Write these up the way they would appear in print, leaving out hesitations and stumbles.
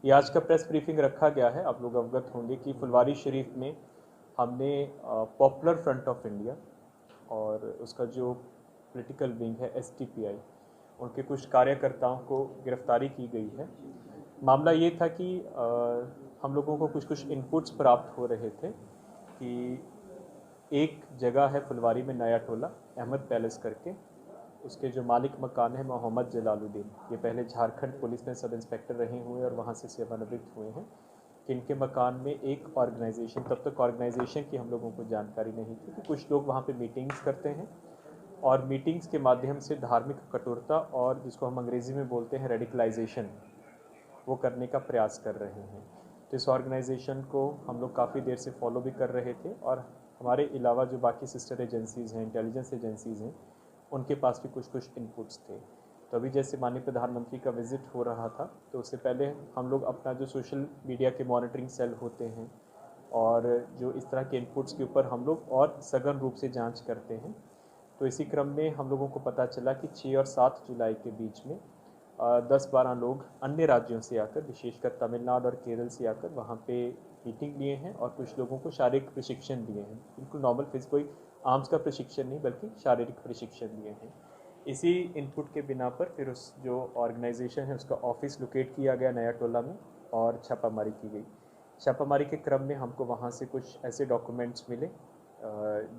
ये आज का प्रेस ब्रीफिंग रखा गया है। आप लोग अवगत होंगे कि फुलवारी शरीफ में हमने पॉपुलर फ्रंट ऑफ इंडिया और उसका जो पॉलिटिकल विंग है एसटीपीआई, उनके कुछ कार्यकर्ताओं को गिरफ्तारी की गई है। मामला ये था कि हम लोगों को कुछ कुछ इनपुट्स प्राप्त हो रहे थे कि एक जगह है फुलवारी में, नया टोला अहमद पैलेस करके, उसके जो मालिक मकान है मोहम्मद जलालुद्दीन, ये पहले झारखंड पुलिस में सब इंस्पेक्टर रहे हुए और वहाँ से सेवानिवृत्त हुए हैं, कि इनके मकान में एक ऑर्गेनाइजेशन, तब तक ऑर्गेनाइजेशन की हम लोगों को जानकारी नहीं थी कि कुछ लोग वहाँ पे मीटिंग्स करते हैं और मीटिंग्स के माध्यम से धार्मिक कठोरता और जिसको हम अंग्रेज़ी में बोलते हैं रेडिकलाइजेशन, वो करने का प्रयास कर रहे हैं। तो इस ऑर्गेनाइजेशन को हम लोग काफ़ी देर से फॉलो भी कर रहे थे और हमारे अलावा जो बाकी सिस्टर एजेंसीज़ हैं, इंटेलिजेंस एजेंसीज़ हैं, उनके पास भी कुछ कुछ इनपुट्स थे। तो अभी जैसे माननीय प्रधानमंत्री का विज़िट हो रहा था, तो उससे पहले हम लोग अपना जो सोशल मीडिया के मॉनिटरिंग सेल होते हैं और जो इस तरह के इनपुट्स के ऊपर हम लोग और सघन रूप से जांच करते हैं, तो इसी क्रम में हम लोगों को पता चला कि 6 और 7 जुलाई के बीच में 10-12 लोग अन्य राज्यों से आकर, विशेषकर तमिलनाडु और केरल से आकर वहाँ पे मीटिंग लिए हैं और कुछ लोगों को शारीरिक प्रशिक्षण दिए हैं। बिल्कुल नॉर्मल कोई आर्म्स का प्रशिक्षण नहीं, बल्कि शारीरिक प्रशिक्षण दिए हैं। इसी इनपुट के बिना पर फिर उस जो ऑर्गेनाइजेशन है उसका ऑफिस लोकेट किया गया नया टोला में और छापामारी की गई। छापामारी के क्रम में हमको वहाँ से कुछ ऐसे डॉक्यूमेंट्स मिले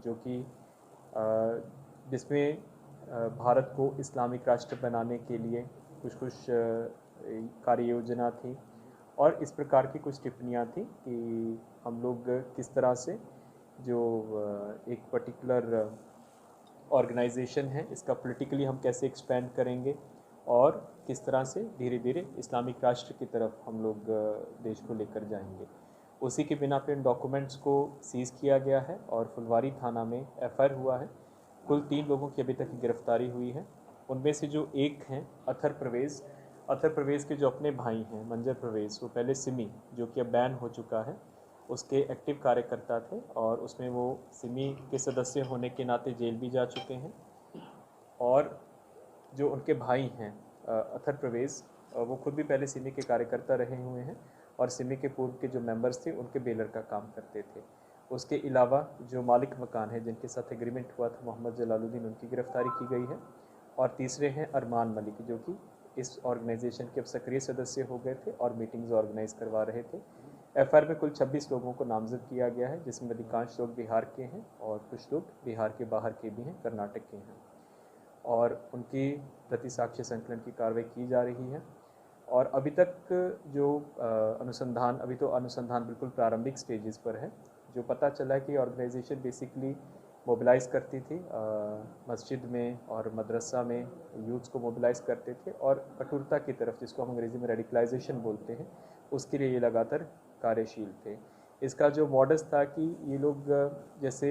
जो कि जिसमें भारत को इस्लामिक राष्ट्र बनाने के लिए कुछ कुछ कार्य योजना थी और इस प्रकार की कुछ टिप्पणियाँ थी कि हम लोग किस तरह से जो एक पर्टिकुलर ऑर्गेनाइजेशन है इसका पॉलिटिकली हम कैसे एक्सपेंड करेंगे और किस तरह से धीरे धीरे इस्लामिक राष्ट्र की तरफ हम लोग देश को लेकर जाएंगे। उसी के बिना पे इन डॉक्यूमेंट्स को सीज़ किया गया है और फुलवारी थाना में एफआईआर हुआ है। कुल 3 लोगों की अभी तक गिरफ्तारी हुई है। उनमें से जो एक हैं अथर प्रवेश के जो अपने भाई हैं मंजर प्रवेश, वो पहले सिमी, जो कि अब बैन हो चुका है, उसके एक्टिव कार्यकर्ता थे और उसमें वो सिमी के सदस्य होने के नाते जेल भी जा चुके हैं। और जो उनके भाई हैं अथर प्रवेश, वो खुद भी पहले सिमी के कार्यकर्ता रहे हुए हैं और सिमी के पूर्व के जो मेंबर्स थे उनके बेलर का काम करते थे। उसके अलावा जो मालिक मकान है जिनके साथ एग्रीमेंट हुआ था मोहम्मद जलालुद्दीन, उनकी गिरफ्तारी की गई है। और तीसरे हैं अरमान मलिक, जो कि इस ऑर्गेनाइजेशन के अब सक्रिय सदस्य हो गए थे और मीटिंग्स ऑर्गेनाइज करवा रहे थे। एफआईआर में कुल 26 लोगों को नामजद किया गया है, जिसमें अधिकांश लोग बिहार के हैं और कुछ लोग बिहार के बाहर के भी हैं, कर्नाटक के हैं, और उनकी प्रति साक्ष्य संकलन की कार्रवाई की जा रही है। और अभी तक जो अनुसंधान, अभी तो अनुसंधान बिल्कुल प्रारंभिक स्टेजेस पर है। जो पता चला कि ऑर्गेनाइजेशन बेसिकली मोबिलाइज़ करती थी, मस्जिद में और मदरसा में यूथ्स को मोबिलाइज़ करते थे और कठोरता की तरफ, जिसको हम अंग्रेज़ी में रेडिकलाइजेशन बोलते हैं, उसके लिए ये लगातार कार्यशील थे। इसका जो मॉडस था कि ये लोग जैसे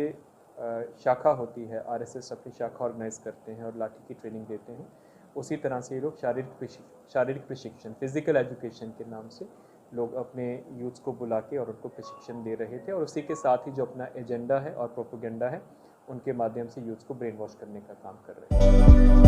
शाखा होती है, आरएसएस अपनी शाखा ऑर्गेनाइज करते हैं और लाठी की ट्रेनिंग देते हैं, उसी तरह से ये लोग शारीरिक प्रशिक्षण, फिजिकल एजुकेशन के नाम से लोग अपने यूथ्स को बुला के और उनको प्रशिक्षण दे रहे थे और उसी के साथ ही जो अपना एजेंडा है और प्रोपेगेंडा है, उनके माध्यम से यूथ्स को ब्रेन वॉश करने का काम कर रहे हैं।